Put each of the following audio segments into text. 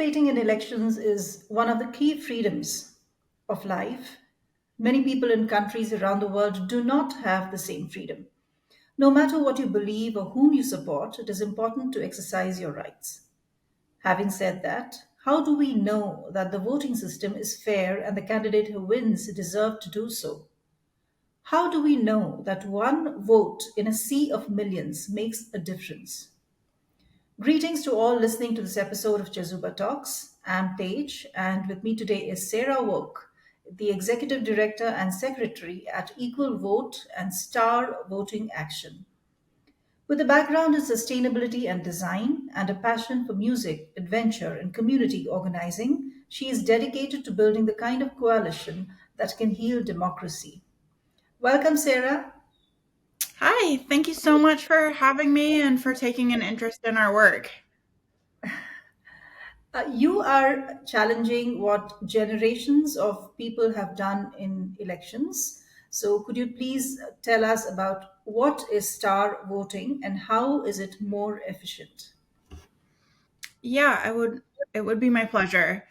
Participating in elections is one of the key freedoms of life. Many people in countries around the world do not have the same freedom. No matter what you believe or whom you support, it is important to exercise your rights. Having said that, how do we know that the voting system is fair and the candidate who wins deserves to do so? How do we know that one vote in a sea of millions makes a difference? Greetings to all listening to this episode of CHEZUBA Talks. I'm Paige, and with me today is Sarah Wolk, the Executive Director and Secretary at Equal Vote and Star Voting Action. With a background in sustainability and design and a passion for music, adventure, and community organizing, she is dedicated to building the kind of coalition that can heal democracy. Welcome, Sarah. Hi, thank you so much for having me and for taking an interest in our work. You are challenging what generations of people have done in elections. So, could you please tell us about what is star voting and how is it more efficient? Yeah, it would be my pleasure.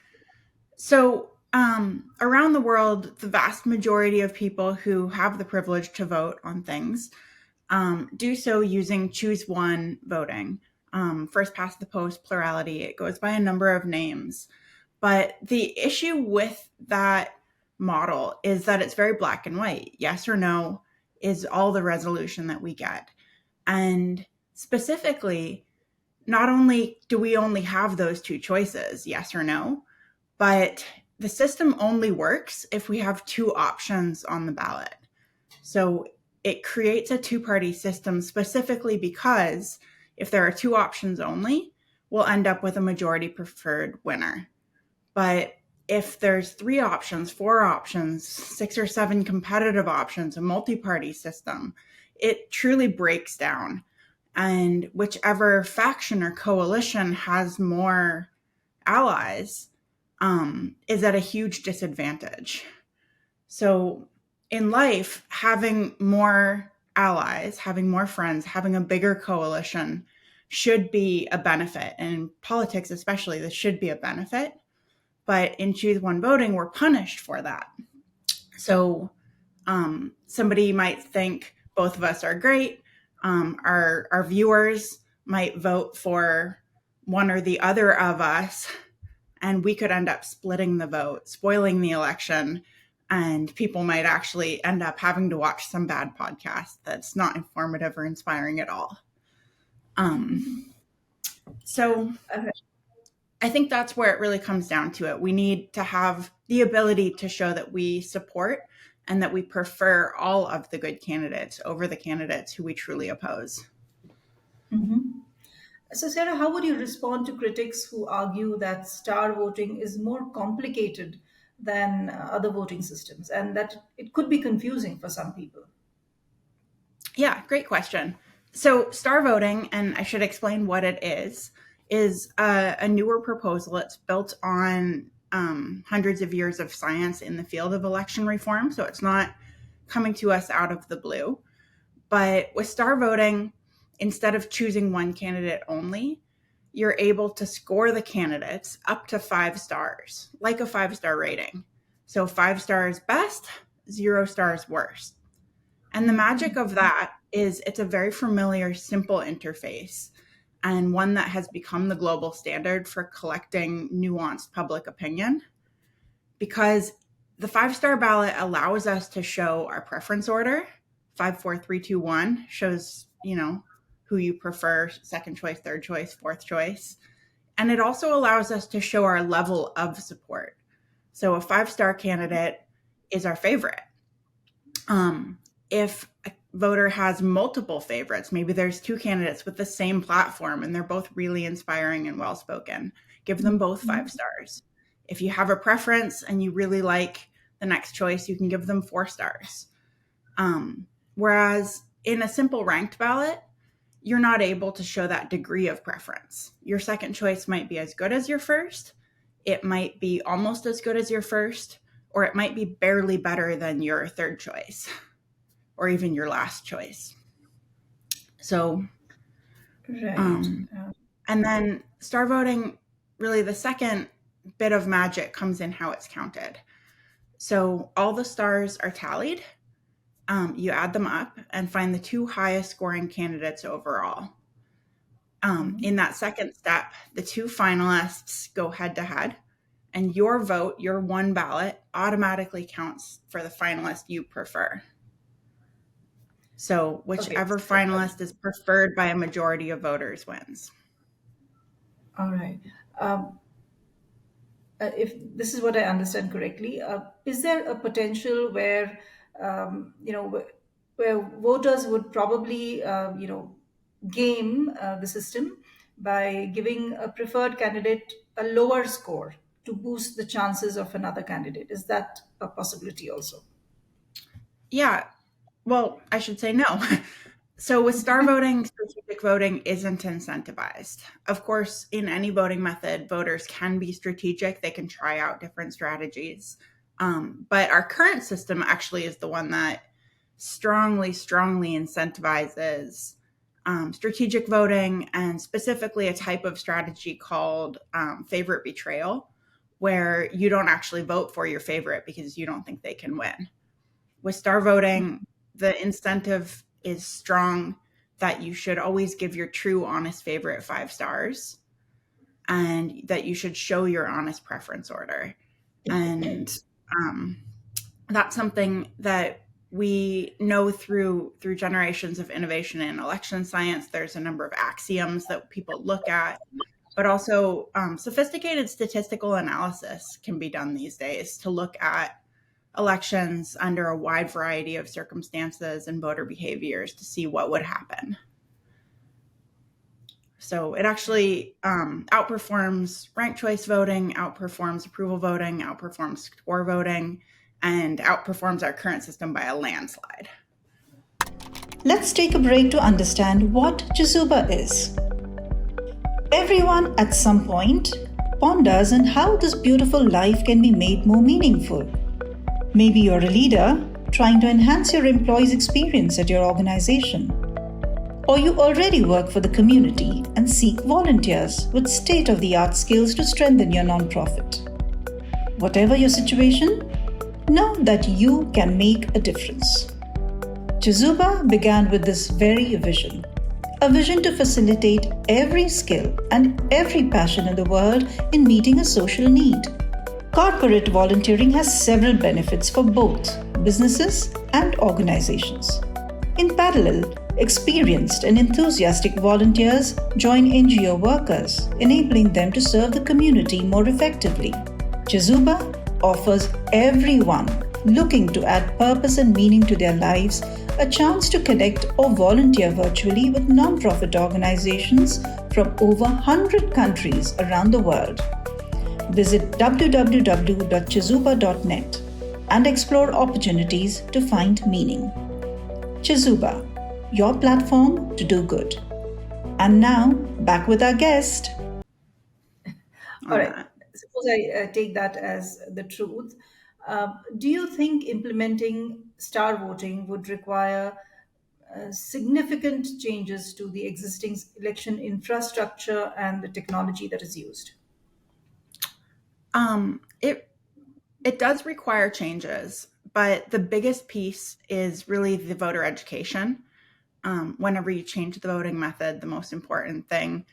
So, around the world, the vast majority of people who have the privilege to vote on things do so using choose one voting. First past the post plurality. It goes by a number of names. But the issue with that model is that it's very black and white. Yes or no is all the resolution that we get. And specifically, not only do we only have those two choices, yes or no, but the system only works if we have two options on the ballot. So it creates a two-party system specifically because if there are two options only, we'll end up with a majority preferred winner. But if there's three options, four options, six or seven competitive options, a multi-party system, it truly breaks down. And whichever faction or coalition has more allies is at a huge disadvantage. So in life, having more allies, having more friends, having a bigger coalition should be a benefit. And in politics, especially, this should be a benefit. But in choose one voting, we're punished for that. So somebody might think both of us are great. Our viewers might vote for one or the other of us, and we could end up splitting the vote, spoiling the election, and people might actually end up having to watch some bad podcast that's not informative or inspiring at all. So I think that's where it really comes down to it. We need to have the ability to show that we support and that we prefer all of the good candidates over the candidates who we truly oppose. So, Sarah, how would you respond to critics who argue that star voting is more complicated than other voting systems and that it could be confusing for some people? Yeah, great question. So, star voting, and I should explain what it is a newer proposal. It's built on hundreds of years of science in the field of election reform. So, it's not coming to us out of the blue. But with star voting, instead of choosing one candidate only, you're able to score the candidates up to 5 stars, like a 5-star rating. So 5 stars best, 0 stars worst. And the magic of that is it's a very familiar, simple interface and one that has become the global standard for collecting nuanced public opinion because the 5-star ballot allows us to show our preference order. 5, 4, 3, 2, 1 shows, who you prefer, second choice, third choice, fourth choice. And it also allows us to show our level of support. So a 5-star candidate is our favorite. If a voter has multiple favorites, maybe there's 2 candidates with the same platform and they're both really inspiring and well-spoken, give them both 5 stars. If you have a preference and you really like the next choice, you can give them 4 stars. Whereas in a simple ranked ballot, you're not able to show that degree of preference. Your second choice might be as good as your first. It might be almost as good as your first, or it might be barely better than your third choice, or even your last choice. So, Right. and then star voting really the second bit of magic comes in how it's counted. So all the stars are tallied. You add them up and find the two highest scoring candidates overall. In that second step, the two finalists go head to head, and your vote, your one ballot, automatically counts for the finalist you prefer. So Okay. whichever finalist is preferred by a majority of voters wins. All right. If this is what I understand correctly, is there a potential where, where voters would probably, game the system by giving a preferred candidate a lower score to boost the chances of another candidate? Is that a possibility also? Yeah, well, I should say no. So with star voting, strategic voting isn't incentivized. Of course, in any voting method, voters can be strategic. They can try out different strategies. But our current system actually is the one that strongly incentivizes strategic voting, and specifically a type of strategy called favorite betrayal, where you don't actually vote for your favorite because you don't think they can win. With star voting, the incentive is strong that you should always give your true, honest favorite 5 stars, and that you should show your honest preference order. And that's something that we know through generations of innovation in election science. There's a number of axioms that people look at, but also sophisticated statistical analysis can be done these days to look at elections under a wide variety of circumstances and voter behaviors to see what would happen. So it actually outperforms ranked choice voting, outperforms approval voting, outperforms score voting, and outperforms our current system by a landslide. Let's take a break to understand what CHEZUBA is. Everyone at some point ponders on how this beautiful life can be made more meaningful. Maybe you're a leader trying to enhance your employees' experience at your organization. Or you already work for the community and seek volunteers with state-of-the-art skills to strengthen your nonprofit. Whatever your situation, know that you can make a difference. CHEZUBA began with this very vision. A vision to facilitate every skill and every passion in the world in meeting a social need. Corporate volunteering has several benefits for both businesses and organizations. In parallel, experienced and enthusiastic volunteers join NGO workers, enabling them to serve the community more effectively. CHEZUBA offers everyone looking to add purpose and meaning to their lives a chance to connect or volunteer virtually with nonprofit organizations from over 100 countries around the world. Visit www.chezuba.net and explore opportunities to find meaning. CHEZUBA, your platform to do good. And now, back with our guest. All right. Suppose I take that as the truth. Do you think implementing star voting would require significant changes to the existing election infrastructure and the technology that is used? It does require changes, but the biggest piece is really the voter education. Whenever you change the voting method, the most important thing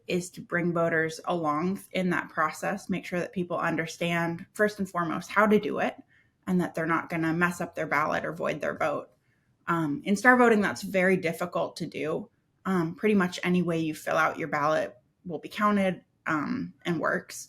is to bring voters along in that process, make sure that people understand, first and foremost, how to do it, and that they're not going to mess up their ballot or void their vote. In star voting, that's very difficult to do. Pretty much any way you fill out your ballot will be counted and works.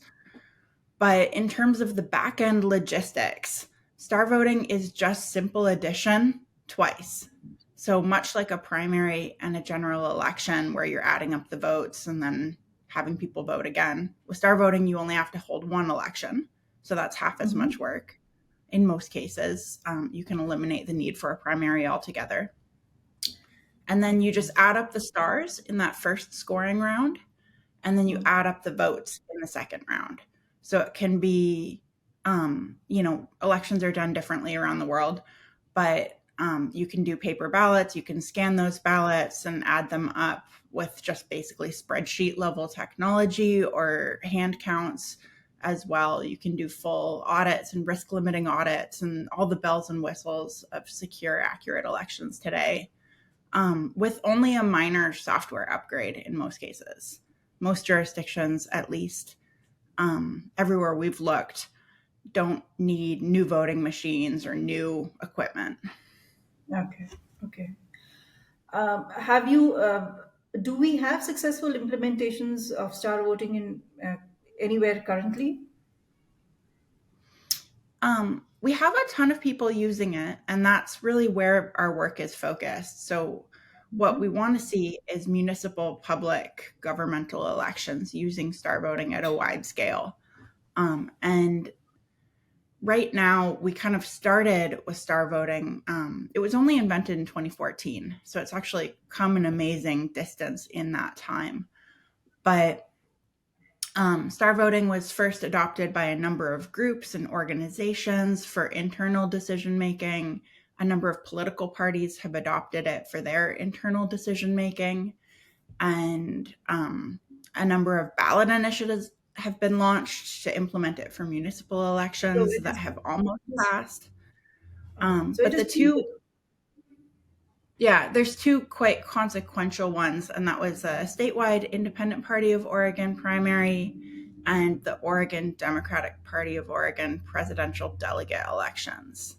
But in terms of the back end logistics, star voting is just simple addition twice. So much like a primary and a general election where you're adding up the votes and then having people vote again, with star voting, you only have to hold one election. So that's half as much work. In most cases, you can eliminate the need for a primary altogether. And then you just add up the stars in that first scoring round, and then you add up the votes in the second round. So it can be, elections are done differently around the world, but You can do paper ballots. You can scan those ballots and add them up with just basically spreadsheet level technology or hand counts as well. You can do full audits and risk limiting audits and all the bells and whistles of secure, accurate elections today, with only a minor software upgrade in most cases. Most jurisdictions, at least, everywhere we've looked, don't need new voting machines or new equipment. Okay. Okay. Have you? Do we have successful implementations of star voting in anywhere currently? We have a ton of people using it, and that's really where our work is focused. So, what we want to see is municipal, public, governmental elections using star voting at a wide scale. And right now, we kind of started with star voting. It was only invented in 2014, so it's actually come an amazing distance in that time. But star voting was first adopted by a number of groups and organizations for internal decision making. A number of political parties have adopted it for their internal decision making. And a number of ballot initiatives have been launched to implement it for municipal So elections it that is. have almost passed. Okay. So it But is. the two, yeah, there's two quite consequential ones, and that was a statewide Independent Party of Oregon primary and the Oregon Democratic Party of Oregon presidential delegate elections.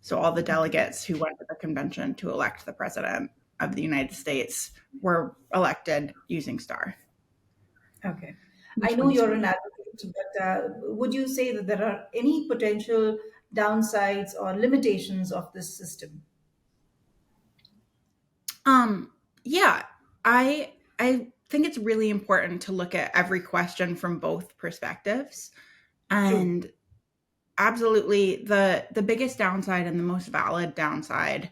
So all the Okay. delegates who went to the convention to elect the president of the United States were elected using STAR. Okay. I Which know one's you're an advocate, but would you say that there are any potential downsides or limitations of this system? Um, yeah, I think it's really important to look at every question from both perspectives. True. And absolutely, the biggest downside and the most valid downside,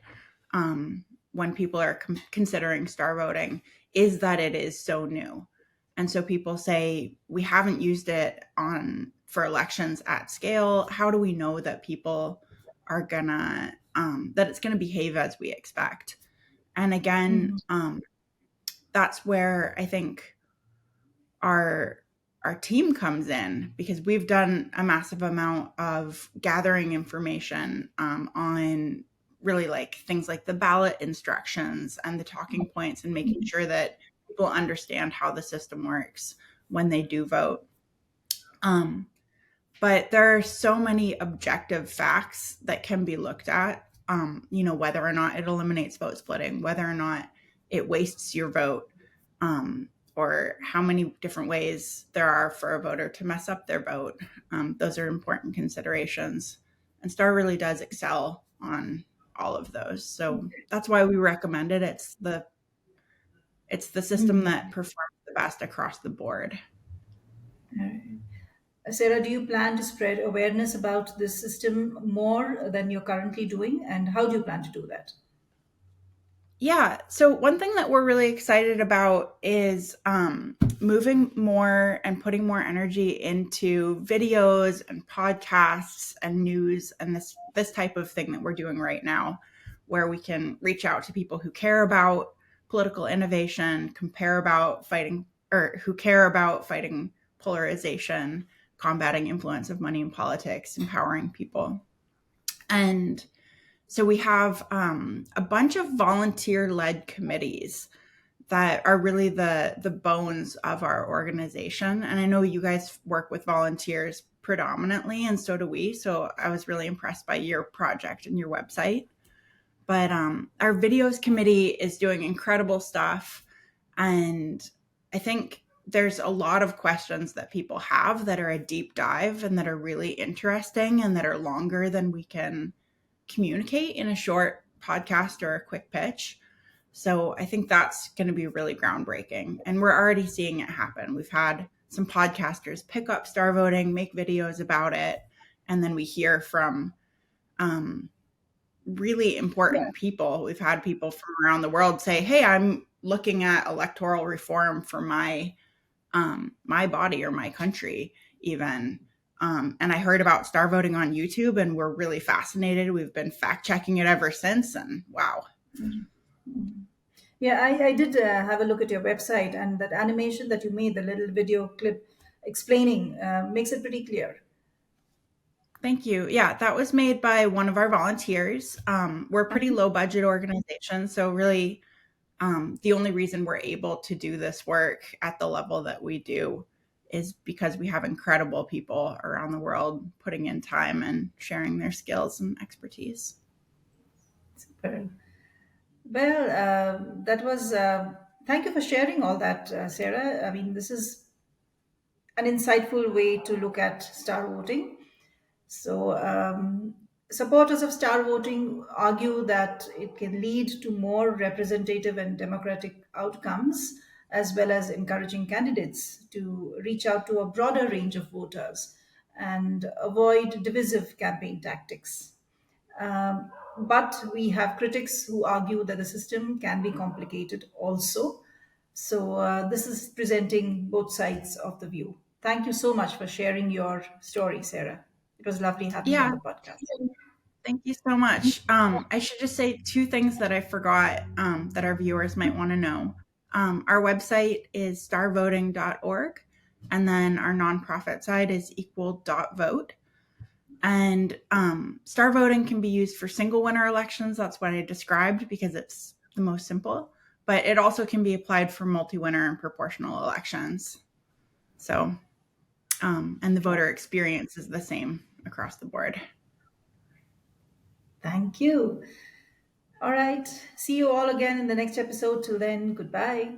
when people are considering star voting, is that it is so new. And so people say, we haven't used it on for elections at scale. How do we know that people are gonna that it's gonna behave as we expect? And again, Hmm. that's where I think our our team comes in, because we've done a massive amount of gathering information on really like things like the ballot instructions and the talking points, and making sure that people understand how the system works when they do vote. Um, but there are so many objective facts that can be looked at. Whether or not it eliminates vote splitting, whether or not it wastes your vote, or how many different ways there are for a voter to mess up their vote. Those are important considerations. And STAR really does excel on all of those. So that's why we recommend it. It's the system Hmm. that performs the best across the board. Sarah, do you plan to spread awareness about this system more than you're currently doing? And how do you plan to do that? Yeah. So one thing that we're really excited about is moving more and putting more energy into videos and podcasts and news and this type of thing that we're doing right now, where we can reach out to people who care about political innovation, who care about fighting polarization, combating influence of money in politics, empowering people. And so we have a bunch of volunteer-led committees that are really the bones of our organization. And I know you guys work with volunteers predominantly, and so do we. So I was really impressed by your project and your website. But our videos committee is doing incredible stuff. And I think there's a lot of questions that people have that are a deep dive and that are really interesting and that are longer than we can communicate in a short podcast or a quick pitch. So I think that's going to be really groundbreaking. And we're already seeing it happen. We've had some podcasters pick up star voting, make videos about it. And then we hear from really important people. We've had people from around the world say, hey, I'm looking at electoral reform for my body or my country even. And I heard about star voting on YouTube and we're really fascinated. We've been fact checking it ever since. And wow. Yeah, I did have a look at your website, and that animation that you made, the little video clip explaining, makes it pretty clear. Thank you. Yeah, that was made by one of our volunteers. We're a pretty low budget organization. So, really, the only reason we're able to do this work at the level that we do is because we have incredible people around the world putting in time and sharing their skills and expertise. Super. Well, that was. Thank you for sharing all that, Sarah. I mean, this is an insightful way to look at star voting. So, supporters of star voting argue that it can lead to more representative and democratic outcomes, as well as encouraging candidates to reach out to a broader range of voters and avoid divisive campaign tactics. But we have critics who argue that the system can be complicated also. So, this is presenting both sides of the view. Thank you so much for sharing your story, Sarah. It was lovely having you on Yeah, the podcast. thank you so much. I should just say two things that I forgot that our viewers might want to know. Our website is starvoting.org, and then our nonprofit side is equal.vote. And star voting can be used for single winner elections. That's what I described because it's the most simple. But it also can be applied for multi winner and proportional elections. So, and the voter experience is the same across the board. Thank you. All right. See you all again in the next episode. Till then, goodbye.